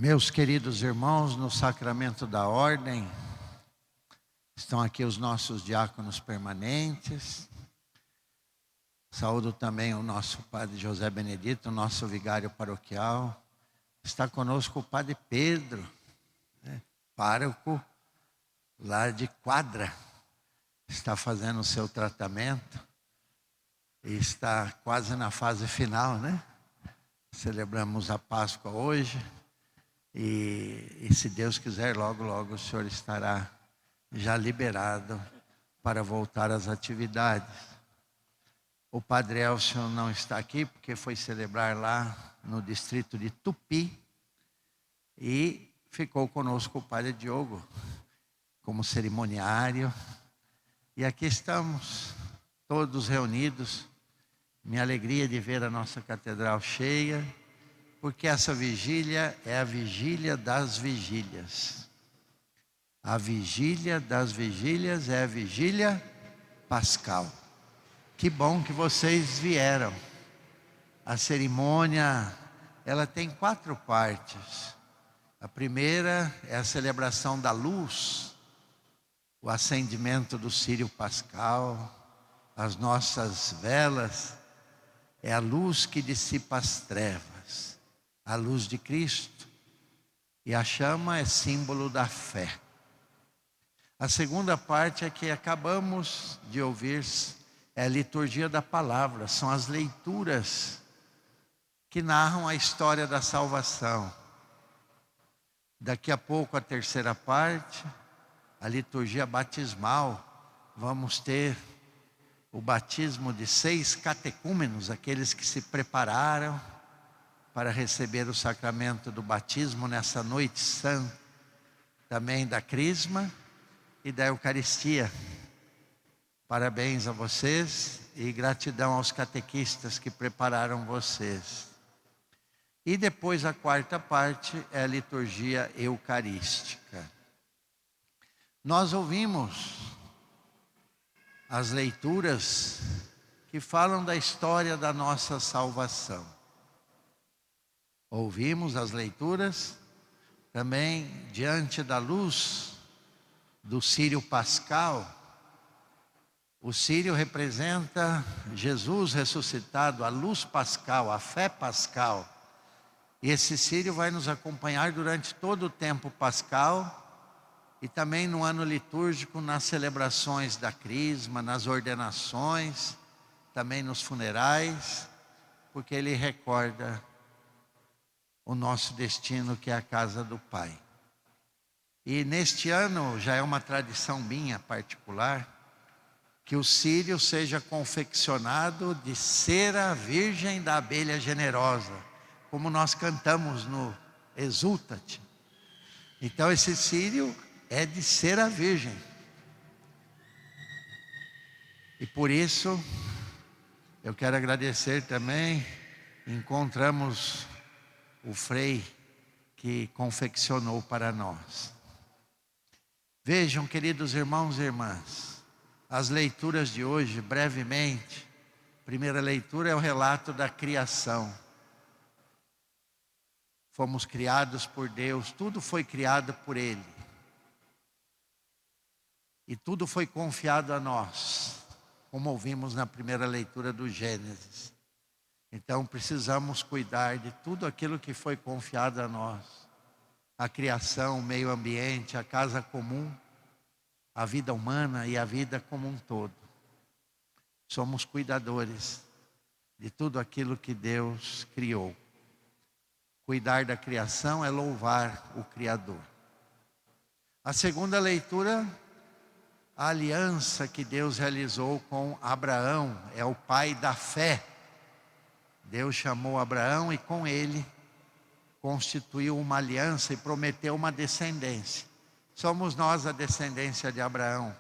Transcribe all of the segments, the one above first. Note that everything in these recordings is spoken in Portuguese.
Meus queridos irmãos, no sacramento da ordem, estão aqui os nossos diáconos permanentes. Saúdo também o nosso padre José Benedito, nosso vigário paroquial. Está conosco o padre Pedro, pároco lá de Quadra. Está fazendo o seu tratamento e está quase na fase final, né? Celebramos a Páscoa hoje. E se Deus quiser, logo, logo o senhor estará já liberado para voltar às atividades. O padre Elcio não está aqui porque foi celebrar lá no distrito de Tupi e ficou conosco o padre Diogo como cerimoniário. E aqui estamos todos reunidos. Minha alegria de ver a nossa catedral cheia, porque essa vigília é a vigília das vigílias. A vigília das vigílias é a vigília pascal. Que bom que vocês vieram. A cerimônia, ela tem 4 partes. A primeira é a celebração da luz, o acendimento do círio pascal, as nossas velas, é a luz que dissipa as trevas, a luz de Cristo. E a chama é símbolo da fé. A segunda parte é que acabamos de ouvir, é a liturgia da palavra, são as leituras que narram a história da salvação. Daqui a pouco a terceira parte, a liturgia batismal, vamos ter o batismo de 6 catecúmenos, aqueles que se prepararam para receber o sacramento do batismo nessa noite santa, também da crisma e da Eucaristia. Parabéns a vocês e gratidão aos catequistas que prepararam vocês. E depois a quarta parte é a liturgia eucarística. Nós ouvimos as leituras que falam da história da nossa salvação. Ouvimos as leituras também diante da luz do círio pascal. O círio representa Jesus ressuscitado, a luz pascal, a fé pascal. E esse círio vai nos acompanhar durante todo o tempo pascal e também no ano litúrgico, nas celebrações da crisma, nas ordenações, também nos funerais, porque ele recorda o nosso destino, que é a casa do Pai. E neste ano, já é uma tradição minha particular, que o círio seja confeccionado de cera virgem da abelha generosa, como nós cantamos no Exultate. Então esse círio é de cera virgem. E por isso, eu quero agradecer também, encontramos o frei que confeccionou para nós. Vejam, queridos irmãos e irmãs, as leituras de hoje, brevemente. Primeira leitura é o relato da criação. Fomos criados por Deus, tudo foi criado por Ele. E tudo foi confiado a nós, como ouvimos na primeira leitura do Gênesis. Então precisamos cuidar de tudo aquilo que foi confiado a nós. A criação, o meio ambiente, a casa comum, a vida humana e a vida como um todo. Somos cuidadores de tudo aquilo que Deus criou. Cuidar da criação é louvar o Criador. A segunda leitura, a aliança que Deus realizou com Abraão, é o pai da fé. Deus chamou Abraão e com ele constituiu uma aliança e prometeu uma descendência. Somos nós a descendência de Abraão,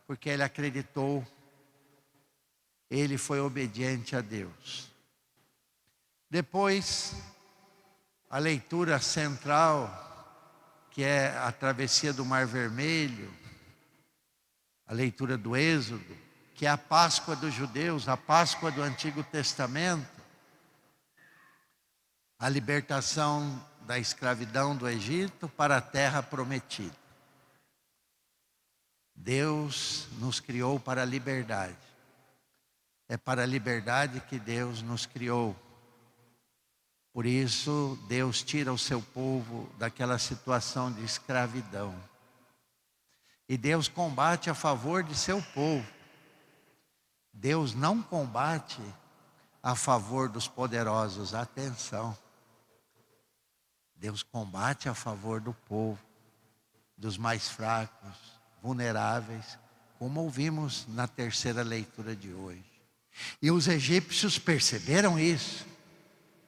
porque ele acreditou, ele foi obediente a Deus. Depois, a leitura central, que é a travessia do Mar Vermelho, a leitura do Êxodo, que é a Páscoa dos judeus, a Páscoa do Antigo Testamento, a libertação da escravidão do Egito para a terra prometida. Deus nos criou para a liberdade. É para a liberdade que Deus nos criou. Por isso, Deus tira o seu povo daquela situação de escravidão. E Deus combate a favor de seu povo. Deus não combate a favor dos poderosos. Atenção. Deus combate a favor do povo, dos mais fracos, vulneráveis, como ouvimos na terceira leitura de hoje. E os egípcios perceberam isso.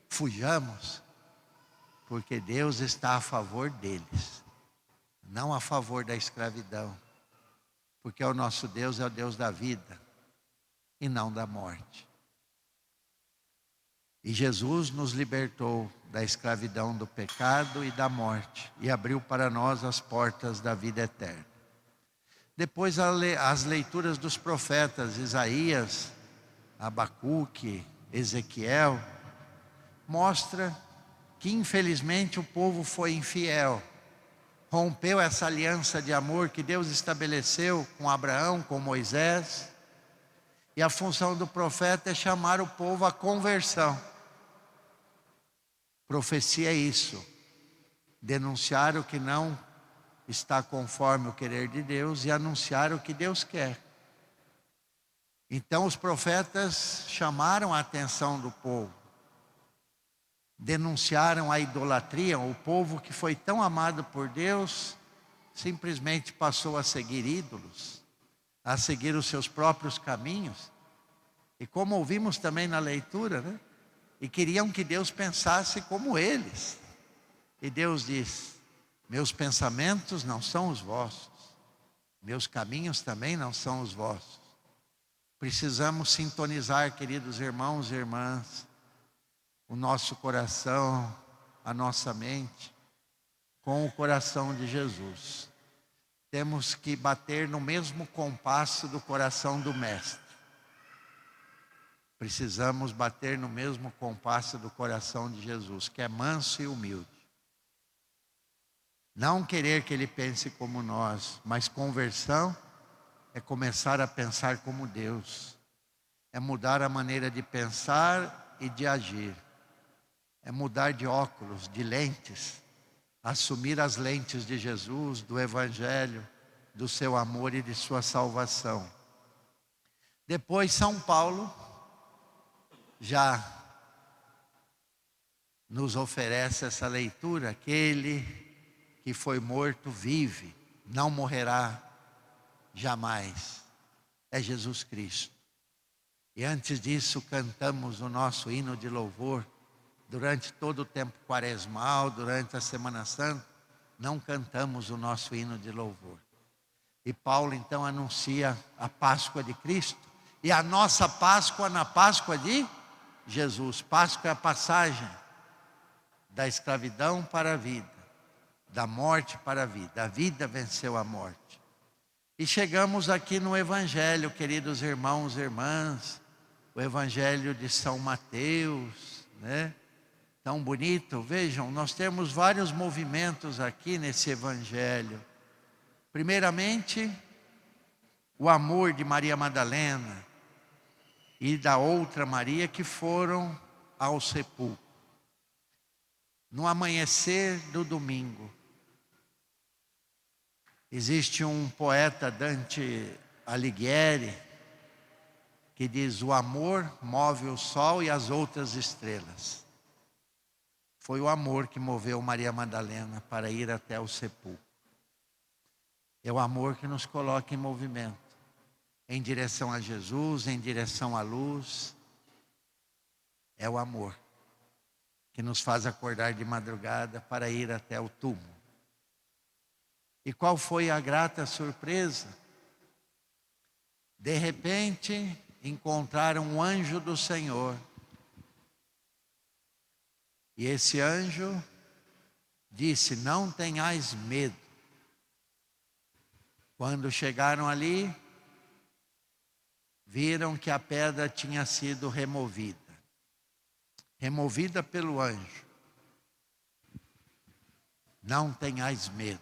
Fujamos, porque Deus está a favor deles, não a favor da escravidão, porque o nosso Deus é o Deus da vida e não da morte. E Jesus nos libertou da escravidão do pecado e da morte e abriu para nós as portas da vida eterna. Depois as leituras dos profetas Isaías, Abacuque, Ezequiel, mostra que infelizmente o povo foi infiel. Rompeu essa aliança de amor que Deus estabeleceu com Abraão, com Moisés. E a função do profeta é chamar o povo à conversão. Profecia é isso. Denunciar o que não está conforme o querer de Deus e anunciar o que Deus quer. Então os profetas chamaram a atenção do povo. Denunciaram a idolatria. O povo que foi tão amado por Deus simplesmente passou a seguir ídolos, a seguir os seus próprios caminhos. E como ouvimos também na leitura, né? E queriam que Deus pensasse como eles. E Deus diz: meus pensamentos não são os vossos, meus caminhos também não são os vossos. Precisamos sintonizar, queridos irmãos e irmãs, o nosso coração, a nossa mente, com o coração de Jesus. Temos que bater no mesmo compasso do coração do Mestre. Precisamos bater no mesmo compasso do coração de Jesus, que é manso e humilde. Não querer que Ele pense como nós, mas conversão é começar a pensar como Deus. É mudar a maneira de pensar e de agir. É mudar de óculos, de lentes, assumir as lentes de Jesus, do Evangelho, do seu amor e de sua salvação. Depois São Paulo já nos oferece essa leitura: aquele que foi morto vive, não morrerá jamais. É Jesus Cristo. E antes disso cantamos o nosso hino de louvor. Durante todo o tempo quaresmal, durante a Semana Santa, não cantamos o nosso hino de louvor. E Paulo então anuncia a Páscoa de Cristo e a nossa Páscoa na Páscoa de Jesus. Páscoa é a passagem da escravidão para a vida, da morte para a vida. A vida venceu a morte. E chegamos aqui no Evangelho, queridos irmãos e irmãs, o Evangelho de São Mateus, né? Tão bonito. Vejam, nós temos vários movimentos aqui nesse Evangelho. Primeiramente, o amor de Maria Madalena e da outra Maria que foram ao sepulcro. No amanhecer do domingo, existe um poeta, Dante Alighieri, que diz: o amor move o sol e as outras estrelas. Foi o amor que moveu Maria Madalena para ir até o sepulcro. É o amor que nos coloca em movimento, em direção a Jesus, em direção à luz. É o amor que nos faz acordar de madrugada para ir até o túmulo. E qual foi a grata surpresa? De repente, encontraram um anjo do Senhor. E esse anjo disse: não tenhais medo. Quando chegaram ali, viram que a pedra tinha sido removida. Removida pelo anjo. não tenhais medo.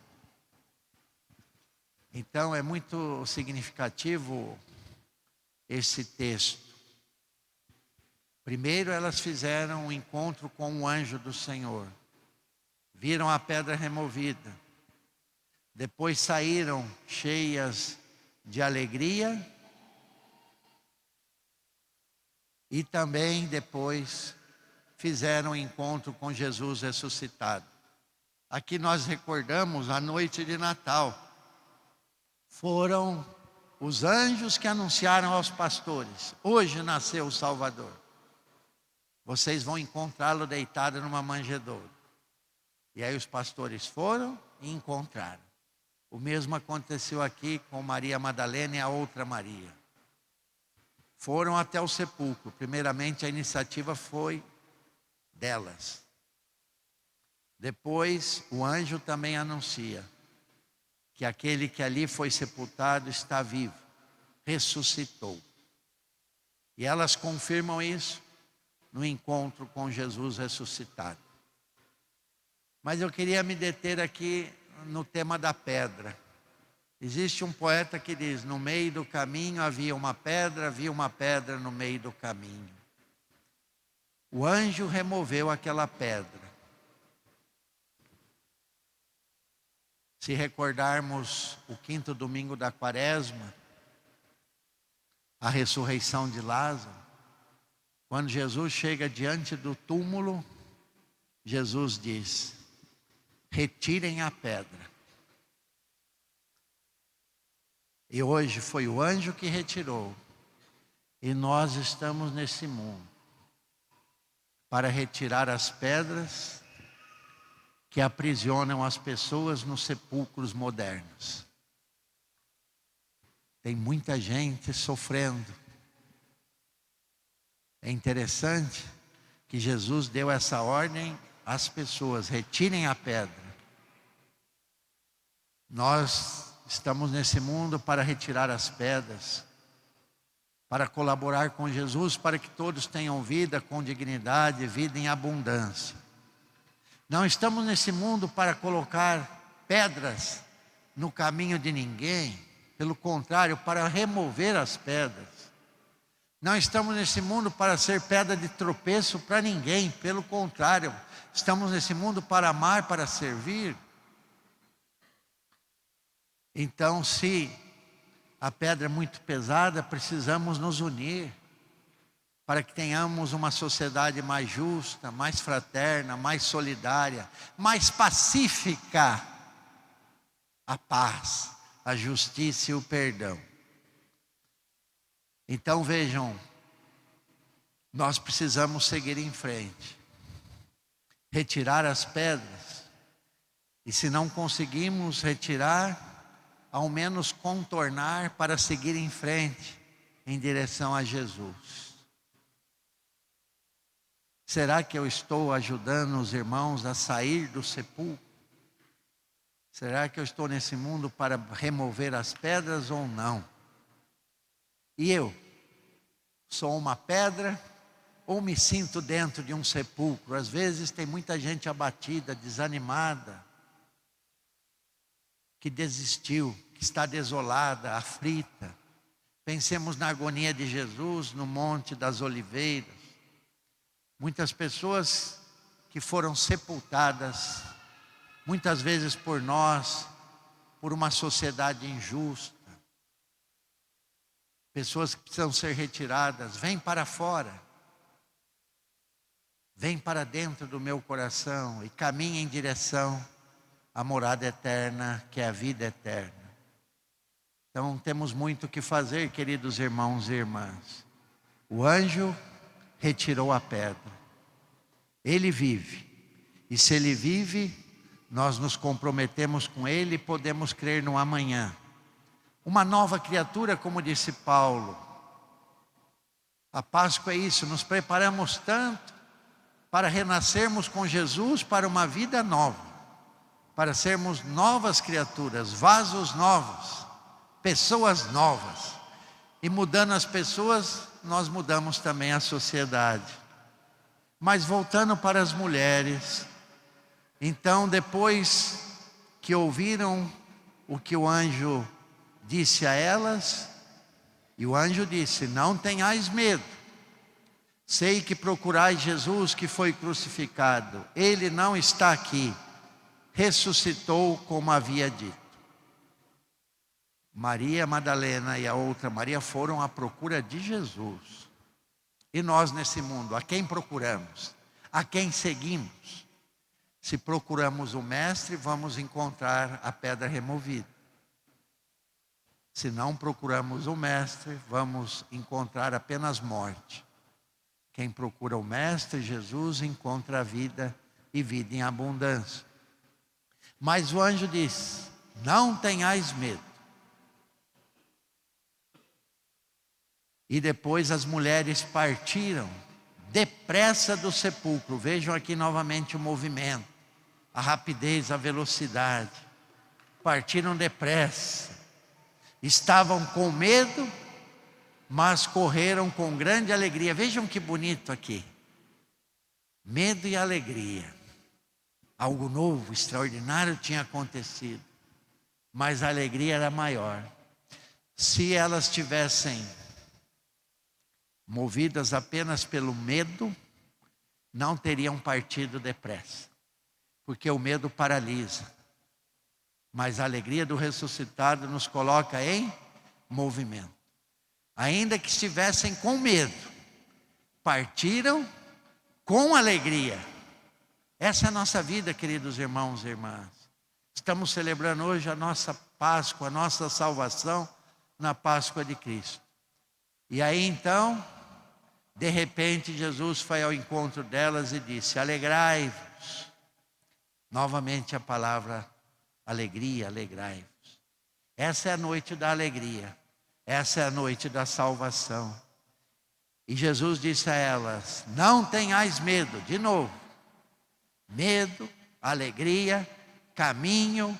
Então é muito significativo esse texto. Primeiro elas fizeram um encontro com o anjo do Senhor. Viram a pedra removida. Depois saíram cheias de alegria. E também depois fizeram um encontro com Jesus ressuscitado. Aqui nós recordamos a noite de Natal. Foram os anjos que anunciaram aos pastores: hoje nasceu o Salvador. Vocês vão encontrá-lo deitado numa manjedoura. E aí os pastores foram e encontraram. O mesmo aconteceu aqui com Maria Madalena e a outra Maria. Foram até o sepulcro. Primeiramente a iniciativa foi delas. Depois o anjo também anuncia que aquele que ali foi sepultado está vivo, ressuscitou. E elas confirmam isso no encontro com Jesus ressuscitado. Mas eu queria me deter aqui no tema da pedra. Existe um poeta que diz: no meio do caminho havia uma pedra no meio do caminho. O anjo removeu aquela pedra. Se recordarmos o 5º domingo da Quaresma, a ressurreição de Lázaro, quando Jesus chega diante do túmulo, Jesus diz: retirem a pedra. E hoje foi o anjo que retirou. E nós estamos nesse mundo para retirar as pedras que aprisionam as pessoas nos sepulcros modernos. Tem muita gente sofrendo. É interessante que Jesus deu essa ordem às pessoas: retirem a pedra. Nós estamos nesse mundo para retirar as pedras, para colaborar com Jesus, para que todos tenham vida com dignidade, vida em abundância. Não estamos nesse mundo para colocar pedras no caminho de ninguém, pelo contrário, para remover as pedras. Não estamos nesse mundo para ser pedra de tropeço para ninguém, pelo contrário, estamos nesse mundo para amar, para servir. Então, se a pedra é muito pesada, precisamos nos unir para que tenhamos uma sociedade mais justa, mais fraterna, mais solidária, mais pacífica. A paz, a justiça e o perdão. Então vejam, nós precisamos seguir em frente, retirar as pedras, e se não conseguimos retirar, ao menos contornar para seguir em frente, em direção a Jesus. Será que eu estou ajudando os irmãos a sair do sepulcro? Será que eu estou nesse mundo para remover as pedras ou não? E eu? Sou uma pedra ou me sinto dentro de um sepulcro? Às vezes tem muita gente abatida, desanimada, que desistiu, que está desolada, aflita. Pensemos na agonia de Jesus no Monte das Oliveiras. Muitas pessoas que foram sepultadas, muitas vezes por nós, por uma sociedade injusta. Pessoas que precisam ser retiradas. Vem para fora. Vem para dentro do meu coração e caminha em direção à morada eterna, que é a vida eterna. Então temos muito o que fazer, queridos irmãos e irmãs. O anjo retirou a pedra. Ele vive. E se ele vive, nós nos comprometemos com ele e podemos crer no amanhã. Uma nova criatura, como disse Paulo. A Páscoa é isso, nos preparamos tanto para renascermos com Jesus para uma vida nova, para sermos novas criaturas, vasos novos, pessoas novas. E mudando as pessoas, nós mudamos também a sociedade. Mas voltando para as mulheres, Então, depois que ouviram o que o anjo disse a elas, e o anjo disse: não tenhais medo, sei que procurais Jesus que foi crucificado, ele não está aqui, ressuscitou como havia dito. Maria Madalena e a outra Maria foram à procura de Jesus. E nós nesse mundo, a quem procuramos? A quem seguimos? Se procuramos o Mestre, vamos encontrar a pedra removida. Se não procuramos o Mestre, vamos encontrar apenas morte. Quem procura o Mestre Jesus encontra a vida e vida em abundância. Mas o anjo disse: não tenhais medo. E depois as mulheres partiram depressa do sepulcro. Vejam aqui novamente o movimento, a rapidez, a velocidade. Partiram depressa. Estavam com medo, mas correram com grande alegria. Vejam que bonito aqui. Medo e alegria. Algo novo, extraordinário tinha acontecido. Mas a alegria era maior. Se elas tivessem movidas apenas pelo medo, não teriam partido depressa. Porque o medo paralisa. Mas a alegria do ressuscitado nos coloca em movimento. Ainda que estivessem com medo, partiram com alegria. Essa é a nossa vida, queridos irmãos e irmãs. Estamos celebrando hoje a nossa Páscoa, a nossa salvação na Páscoa de Cristo. E aí então, de repente, Jesus foi ao encontro delas e disse: alegrai-vos. Novamente a palavra alegria, alegrai-vos. Essa é a noite da alegria. Essa é a noite da salvação. E Jesus disse a elas: não tenhais medo. De novo. Medo, alegria, caminho,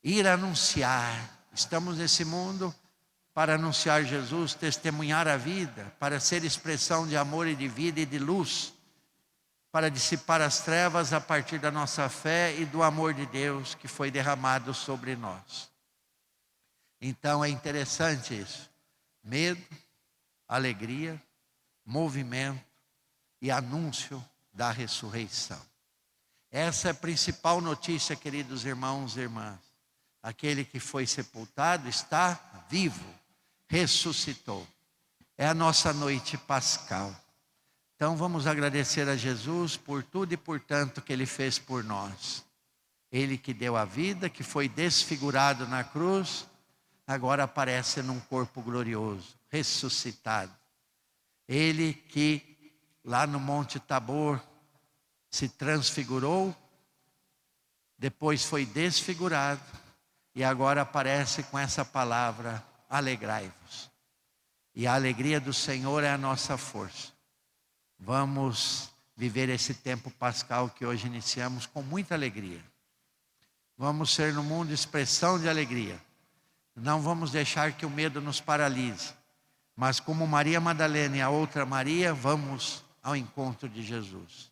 ir anunciar. Estamos nesse mundo para anunciar Jesus, testemunhar a vida, para ser expressão de amor e de vida e de luz, para dissipar as trevas a partir da nossa fé e do amor de Deus que foi derramado sobre nós. Então é interessante isso. Medo, alegria, movimento e anúncio da ressurreição. Essa é a principal notícia, queridos irmãos e irmãs. Aquele que foi sepultado está vivo, ressuscitou. É a nossa noite pascal. Então vamos agradecer a Jesus por tudo e por tanto que Ele fez por nós. Ele que deu a vida, que foi desfigurado na cruz, agora aparece num corpo glorioso, ressuscitado. Ele que lá no Monte Tabor se transfigurou, depois foi desfigurado e agora aparece com essa palavra: alegrai-vos. E a alegria do Senhor é a nossa força. Vamos viver esse tempo pascal que hoje iniciamos com muita alegria. Vamos ser no mundo expressão de alegria. Não vamos deixar que o medo nos paralise. Mas como Maria Madalena e a outra Maria, vamos ao encontro de Jesus.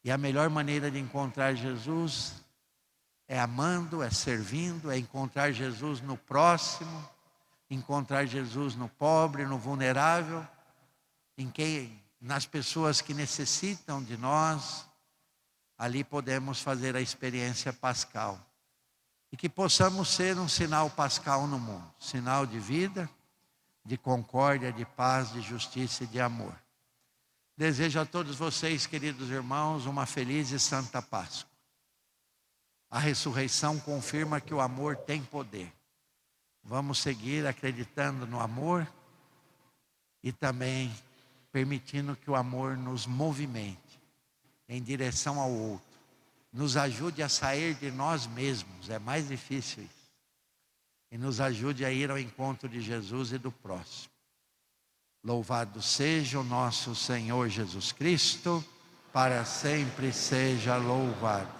E a melhor maneira de encontrar Jesus é amando, é servindo, é encontrar Jesus no próximo, encontrar Jesus no pobre, no vulnerável, nas pessoas que necessitam de nós. Ali podemos fazer a experiência pascal. E que possamos ser um sinal pascal no mundo. Sinal de vida, de concórdia, de paz, de justiça e de amor. Desejo a todos vocês, queridos irmãos, uma feliz e santa Páscoa. A ressurreição confirma que o amor tem poder. Vamos seguir acreditando no amor e também permitindo que o amor nos movimente em direção ao outro. Nos ajude a sair de nós mesmos, é mais difícil isso. E nos ajude a ir ao encontro de Jesus e do próximo. Louvado seja o nosso Senhor Jesus Cristo, para sempre seja louvado.